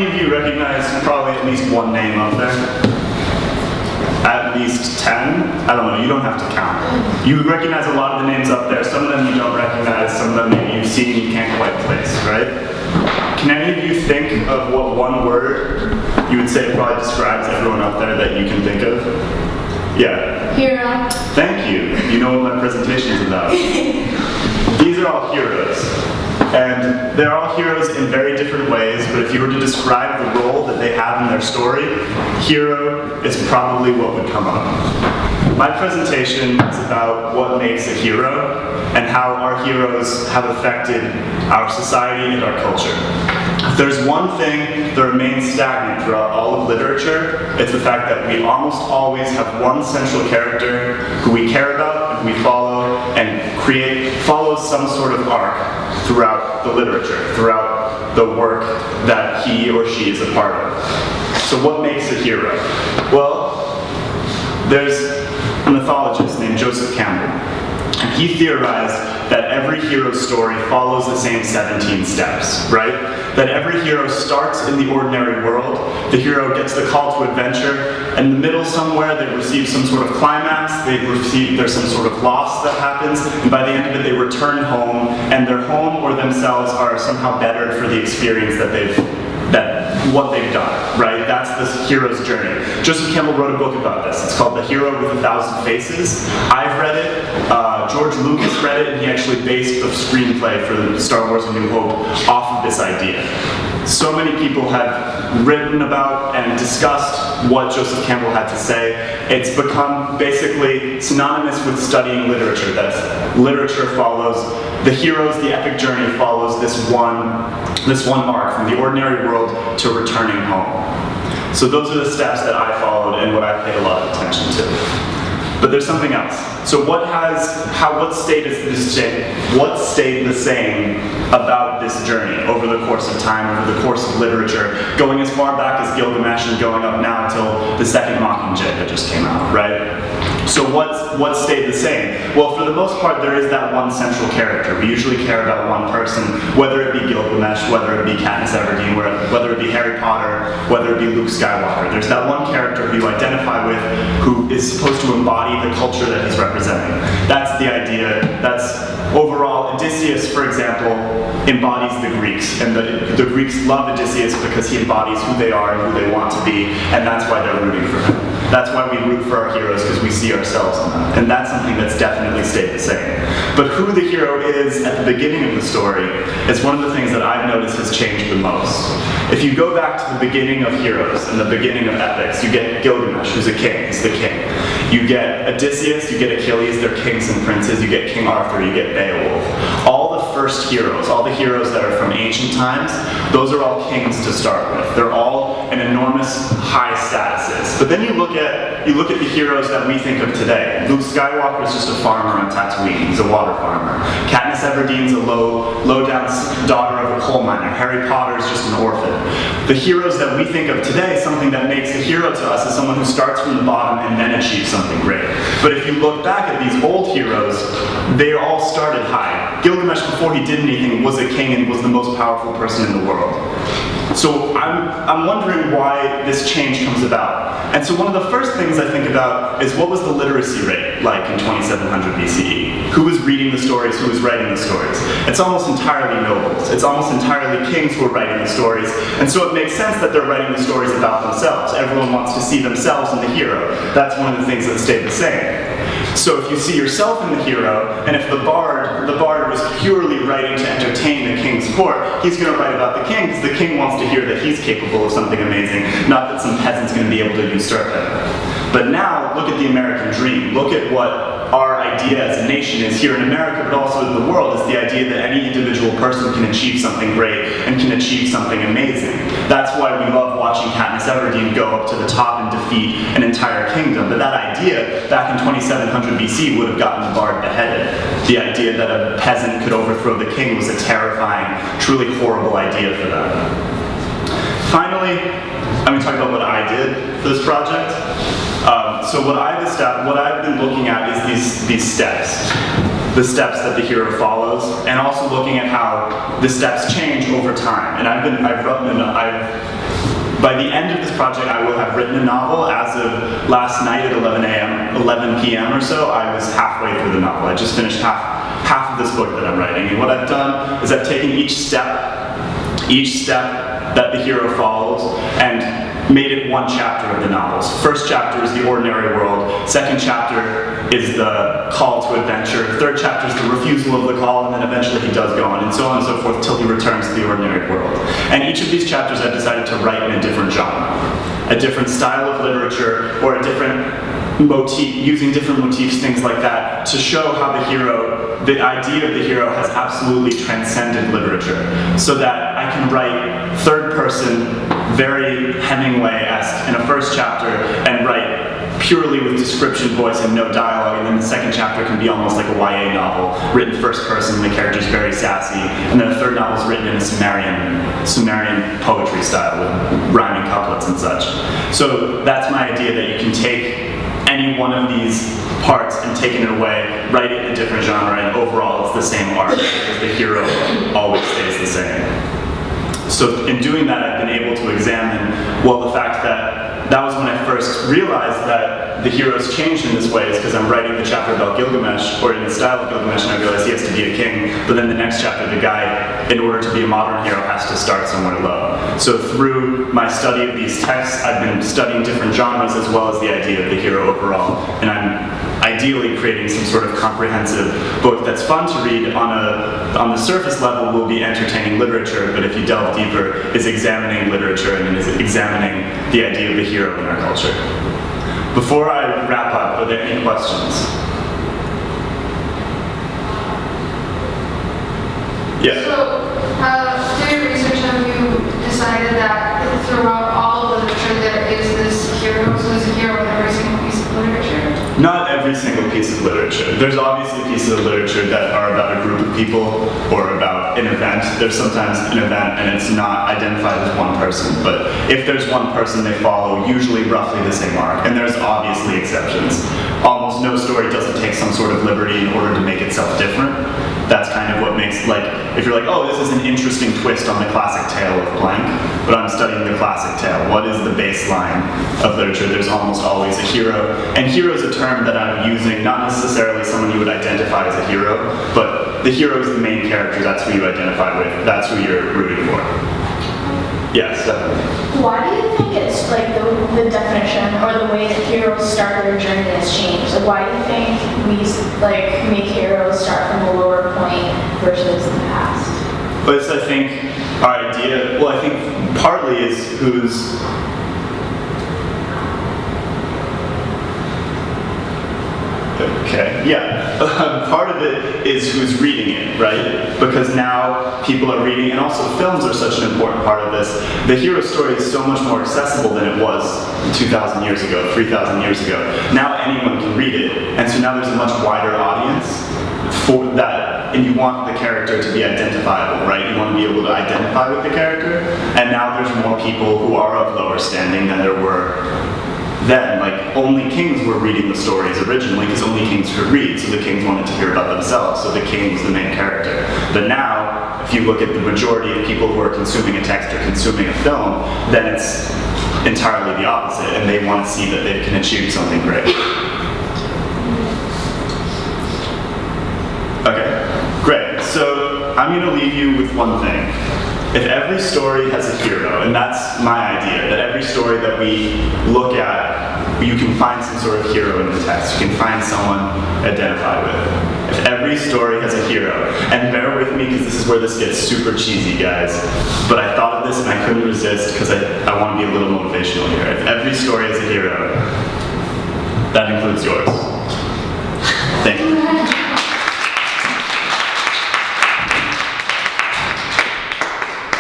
many of you recognize probably at least one name up there? At least 10? I don't know, you don't have to count. You recognize a lot of the names up there. Some of them you don't recognize, some of them maybe you've seen you can't quite place, right? Can any of you think of what one word you would say probably describes everyone up there that you can think of? Yeah. Hero. Thank you. You know what my presentation is about. These are all heroes. And they're all heroes in very different ways, but if you were to describe the role that they have in their story, hero is probably what would come up. My presentation is about what makes a hero and how our heroes have affected our society and our culture. If there's one thing that remains stagnant throughout all of literature, it's the fact that we almost always have one central character who we care about, and we follow, and follows some sort of arc throughout the literature, throughout the work that he or she is a part of. So what makes a hero? Well, there's a mythologist named Joseph Campbell, and he theorized that every hero's story follows the same 17 steps, right? That every hero starts in the ordinary world, the hero gets the call to adventure, and in the middle somewhere they receive some sort of climax, there's some sort of loss that happens, and by the end of it they return home, and their home or themselves are somehow bettered for the experience what they've done, right? That's this hero's journey. Joseph Campbell wrote a book about this. It's called The Hero with a Thousand Faces. I've read it. George Lucas read it, and he actually based the screenplay for Star Wars A New Hope off of this idea. So many people have written about and discussed what Joseph Campbell had to say. It's become basically synonymous with studying literature. That literature follows the heroes, the epic journey follows this one arc from the ordinary world to returning home. So those are the steps that I followed and what I paid a lot of attention to. But there's something else. So what stayed the same about this journey over the course of time, over the course of literature, going as far back as Gilgamesh and going up now until the second Mockingjay that just came out, right? So what stayed the same? Well, for the most part, there is that one central character. We usually care about one person, whether it be Gilgamesh, whether it be Katniss Everdeen, whether it be Harry Potter, whether it be Luke Skywalker. There's that one character who you identify with who is supposed to embody the culture that he's representing. That's the idea. That's overall, Odysseus, for example, embodies the Greeks. And the Greeks love Odysseus because he embodies who they are and who they want to be, and that's why they're rooting for him. That's why we root for our heroes, because we see ourselves in them. And that's something that's definitely stayed the same. But who the hero is at the beginning of the story is one of the things that I've noticed has changed the most. If you go back to the beginning of heroes and the beginning of epics, you get Gilgamesh, who's a king, he's the king. You get Odysseus, you get Achilles, they're kings and princes, you get King Arthur, you get Beowulf. All the first heroes, all the heroes that are from ancient times, those are all kings to start with. They're all in enormous high statuses. But then you look at the heroes that we think of today. Luke Skywalker is just a farmer on Tatooine. He's a water farmer. Katniss Everdeen's a low-down daughter of a coal miner. Harry Potter is just an orphan. The heroes that we think of today, something that makes a hero to us is someone who starts from the bottom and then achieves something great. But if you look back at these old heroes, they all started high. Gilgamesh, before he did anything, was a king and was the most powerful person in the world. So I'm wondering why this change comes about. And so one of the first things I think about is what was the literacy rate like in 2700 BCE? Who was reading the stories? Who was writing the stories? It's almost entirely nobles. It's almost entirely kings who are writing the stories. And so it makes sense that they're writing the stories about themselves. Everyone wants to see themselves in the hero. That's one of the things that stayed the same. So if you see yourself in the hero, and if the bard was purely writing to entertain the king's court, he's going to write about the king because the king wants to hear that he's capable of something amazing, not that some peasant's going to be able to usurp him. But now, look at the American dream. Look at what our idea as a nation is here in America, but also in the world, is the idea that any individual person can achieve something great and can achieve something amazing. That's why we love watching Katniss Everdeen go up to the top and defeat an entire kingdom. But that idea, back in 2700 BC, would have gotten the bard beheaded. The idea that a peasant could overthrow the king was a terrifying, truly horrible idea for them. Finally, I'm going to talk about what I did for this project. So what I've been looking at is these steps. the steps that the hero follows, and also looking at how the steps change over time. And by the end of this project, I will have written a novel. As of last night at 11 p.m. or so, I was halfway through the novel. I just finished half of this book that I'm writing. And what I've done is I've taken each step that the hero follows, and made it one chapter of the novels. First chapter is the ordinary world. Second chapter is the call to adventure. Third chapter is the refusal of the call, and then eventually he does go on, and so on and so forth, till he returns to the ordinary world. And each of these chapters I've decided to write in a different genre, a different style of literature, or a different motif, using different motifs, things like that, to show how the idea of the hero has absolutely transcended literature, so that I can write third person, very Hemingway-esque in a first chapter, and write purely with description, voice, and no dialogue, and then the second chapter can be almost like a YA novel, written first person, the character's very sassy, and then the third novel is written in a Sumerian poetry style, with rhyming couplets and such. So that's my idea, that you can take any one of these parts and taking it away, write it in a different genre, and overall it's the same arc, because the hero always stays the same. So in doing that, I've been able to examine, well, the fact that was when I first realized that the hero's changed in this way, is because I'm writing the chapter about Gilgamesh, or in the style of Gilgamesh, and I realized he has to be a king, but then the next chapter, the guy, in order to be a modern hero, has to start somewhere low. So through my study of these texts, I've been studying different genres as well as the idea of the hero overall, and I'm ideally creating some sort of comprehensive book that's fun to read. On the surface level will be entertaining literature, but if you delve deeper, is examining literature and is examining the idea of the hero in our culture. Before I wrap up, are there any questions? Yeah. So, through your research, have you decided that throughout all literature there is this hero, so there's a hero in every single piece of literature? Not every single piece of literature. There's obviously pieces of literature that are about a group of people or about an event. There's sometimes an event and it's not identified as one person, but if there's one person, they follow usually roughly the same arc, and there's obviously exceptions. Almost no story doesn't take some sort of liberty in order to make itself different. That's kind of what makes, like, if you're like, oh, this is an interesting twist on the classic tale of blank, but I'm studying the classic tale. What is the baseline of literature? There's almost always a hero, and hero is a term that I'm using, not necessarily someone you would identify as a hero, but the hero is the main character, that's who you identify with, that's who you're rooting for. Yes, definitely. Why do you think it's like the definition or the way that heroes start their journey has changed? Like, why do you think we like make heroes start from a lower point versus the past? But it's, I think, our idea, well, I think partly is who's, okay, yeah. Part of it is who's reading it, right? Because now people are reading, and also films are such an important part of this. The hero story is so much more accessible than it was 2,000 years ago, 3,000 years ago. Now anyone can read it, and so now there's a much wider audience for that, and you want the character to be identifiable, right? You want to be able to identify with the character, and now there's more people who are of lower standing than there were then. Like, only kings were reading the stories originally because only kings could read, so the kings wanted to hear about themselves, so the king was the main character. But now, if you look at the majority of people who are consuming a text or consuming a film, then it's entirely the opposite, and they want to see that they can achieve something great. Okay, great. So I'm going to leave you with one thing. If every story has a hero, and that's my idea, that every story that we look at, you can find some sort of hero in the text. You can find someone to identify with. If every story has a hero, and bear with me because this is where this gets super cheesy, guys, but I thought of this and I couldn't resist because I want to be a little motivational here. If every story has a hero, that includes yours. Thank you.